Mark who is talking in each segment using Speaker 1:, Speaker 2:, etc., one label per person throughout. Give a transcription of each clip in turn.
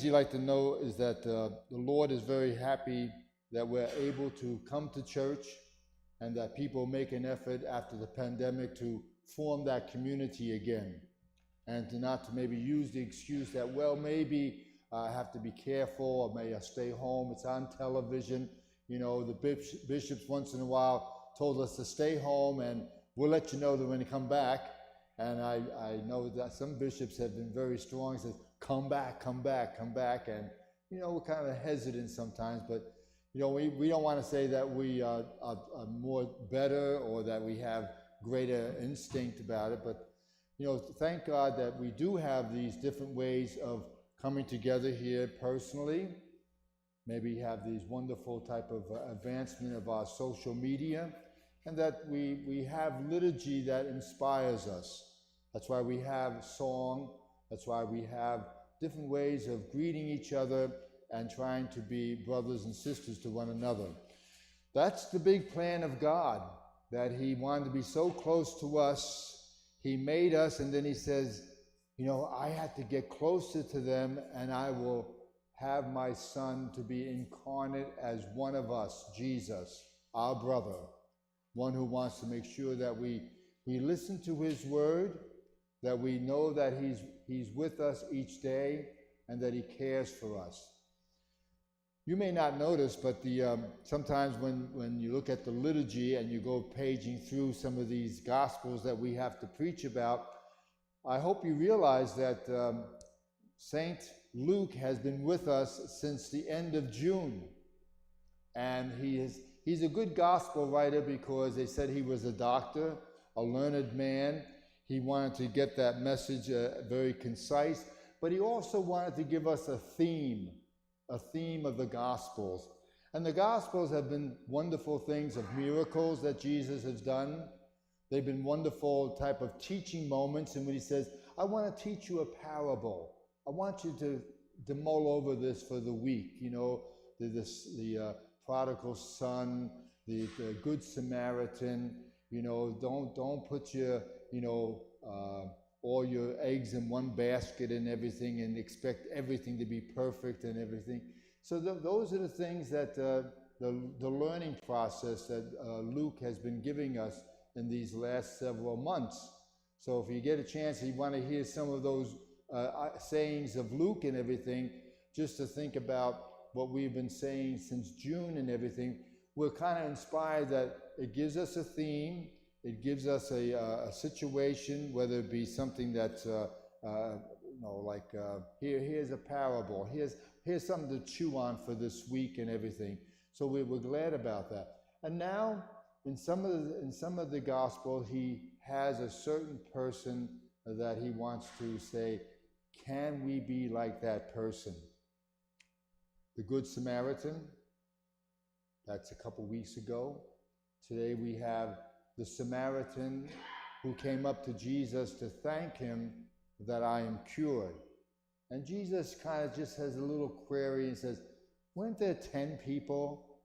Speaker 1: things you like to know is that the Lord is very happy that we're able to come to church and that people make an effort after the pandemic to form that community again and to not to maybe use the excuse that, well, maybe I have to be careful or may I stay home. It's on television. You know, the bishops once in a while told us to stay home and we'll let you know that when you come back. And I know that some bishops have been very strong, says, come back, come back, come back. And, you know, we're kind of hesitant sometimes, but, you know, we don't want to say that we are more better or that we have greater instinct about it. But, you know, thank God that we do have these different ways of coming together here personally. Maybe have these wonderful type of advancement of our social media, and that we have liturgy that inspires us. That's why we have song. That's why we have different ways of greeting each other and trying to be brothers and sisters to one another. That's the big plan of God, that he wanted to be so close to us. He made us, and then he says, you know, I had to get closer to them, and I will have my son to be incarnate as one of us, Jesus, our brother, one who wants to make sure that we listen to his word, that we know that he's with us each day, and that he cares for us. You may not notice, but sometimes when you look at the liturgy and you go paging through some of these gospels that we have to preach about, I hope you realize that Saint Luke has been with us since the end of June. And he's a good gospel writer because they said he was a doctor, a learned man. He wanted to get that message very concise, but he also wanted to give us a theme of the Gospels. And the Gospels have been wonderful things of miracles that Jesus has done. They've been wonderful type of teaching moments in which he says, I want to teach you a parable. I want you to mull over this for the week. You know, the prodigal son, the good Samaritan. You know, don't put your, you know, all your eggs in one basket and everything and expect everything to be perfect and everything. So those are the things that the learning process that Luke has been giving us in these last several months. So if you get a chance, you want to hear some of those sayings of Luke and everything, just to think about what we've been saying since June and everything, we're kind of inspired that it gives us a theme. It gives us a situation, whether it be something that's, you know, like here's a parable, here's something to chew on for this week and everything. So we're glad about that. And now, in some of the gospel, he has a certain person that he wants to say, can we be like that person? The Good Samaritan, that's a couple weeks ago. Today we have the Samaritan who came up to Jesus to thank him that I am cured. And Jesus kind of just has a little query and says, weren't there 10 people?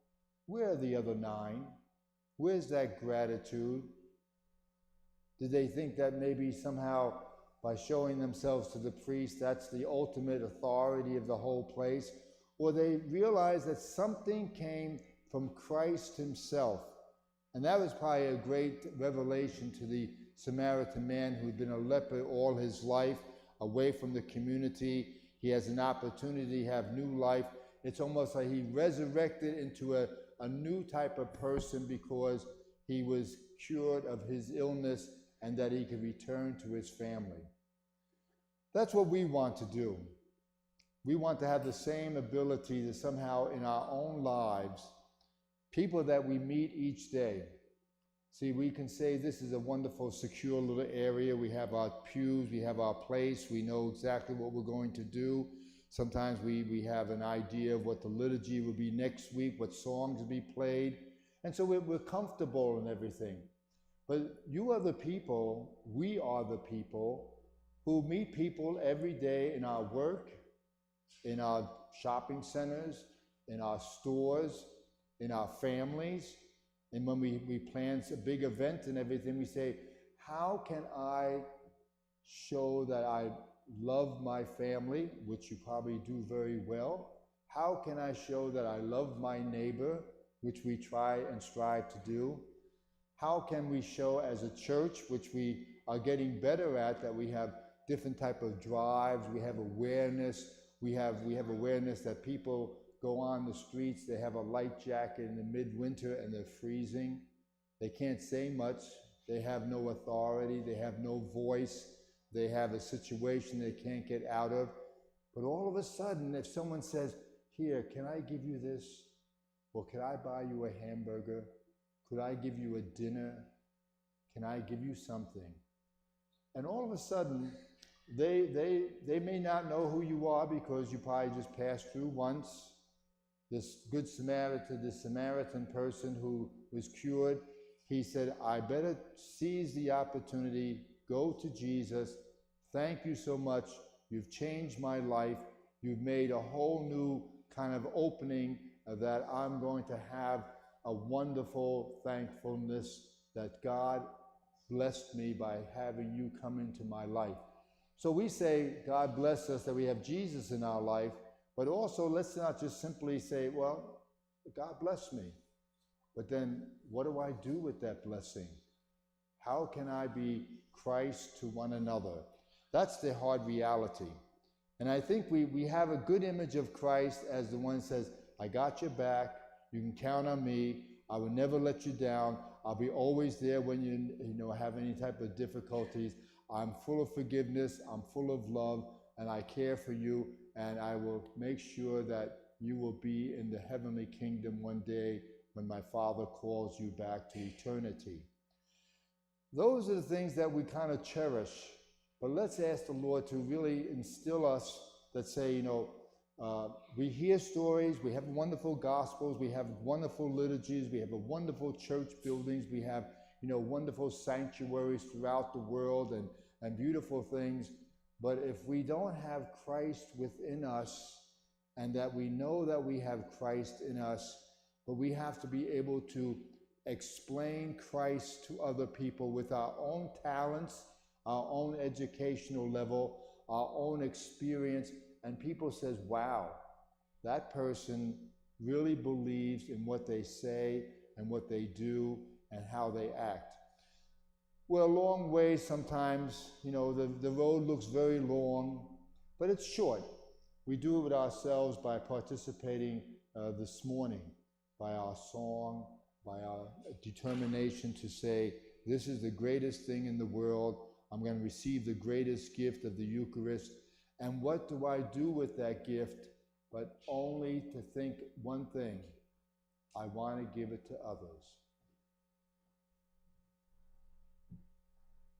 Speaker 1: Where are the other 9? Where's that gratitude? Did they think that maybe somehow by showing themselves to the priest, that's the ultimate authority of the whole place? Or they realized that something came from Christ himself. And that was probably a great revelation to the Samaritan man who'd been a leper all his life, away from the community. He has an opportunity to have new life. It's almost like he resurrected into a new type of person because he was cured of his illness and that he could return to his family. That's what we want to do. We want to have the same ability to somehow in our own lives, people that we meet each day. See, we can say this is a wonderful, secure little area. We have our pews, we have our place, we know exactly what we're going to do. Sometimes we have an idea of what the liturgy will be next week, what songs will be played. And so we're comfortable in everything. But you are the people, we are the people who meet people every day in our work, in our shopping centers, in our stores, in our families. And when we plan a big event and everything, we say, how can I show that I love my family, which you probably do very well? How can I show that I love my neighbor, which we try and strive to do? How can we show as a church, which we are getting better at, that we have different type of drives, we have awareness, we have awareness that people go on the streets, they have a light jacket in the midwinter and they're freezing. They can't say much, they have no authority, they have no voice, they have a situation they can't get out of. But all of a sudden, if someone says, here, can I give you this? Or can I buy you a hamburger? Could I give you a dinner? Can I give you something? And all of a sudden, they may not know who you are because you probably just passed through once. This Good Samaritan, this Samaritan person who was cured, he said, I better seize the opportunity, go to Jesus. Thank you so much. You've changed my life. You've made a whole new kind of opening that I'm going to have a wonderful thankfulness that God blessed me by having you come into my life. So we say, God bless us that we have Jesus in our life, but also let's not just simply say, well, God bless me. But then what do I do with that blessing? How can I be Christ to one another? That's the hard reality. And I think we have a good image of Christ as the one who says, I got your back, you can count on me, I will never let you down, I'll be always there when you have any type of difficulties. I'm full of forgiveness, I'm full of love, and I care for you, and I will make sure that you will be in the heavenly kingdom one day when my Father calls you back to eternity. Those are the things that we kind of cherish, but let's ask the Lord to really instill us that say, we hear stories, we have wonderful gospels, we have wonderful liturgies, we have a wonderful church buildings, we have wonderful sanctuaries throughout the world and beautiful things. But if we don't have Christ within us, and that we know that we have Christ in us, but we have to be able to explain Christ to other people with our own talents, our own educational level, our own experience, and people says, wow, that person really believes in what they say and what they do and how they act. We're a long way sometimes, the road looks very long, but it's short. We do it with ourselves by participating this morning, by our song, by our determination to say, this is the greatest thing in the world. I'm going to receive the greatest gift of the Eucharist. And what do I do with that gift? But only to think one thing, I want to give it to others.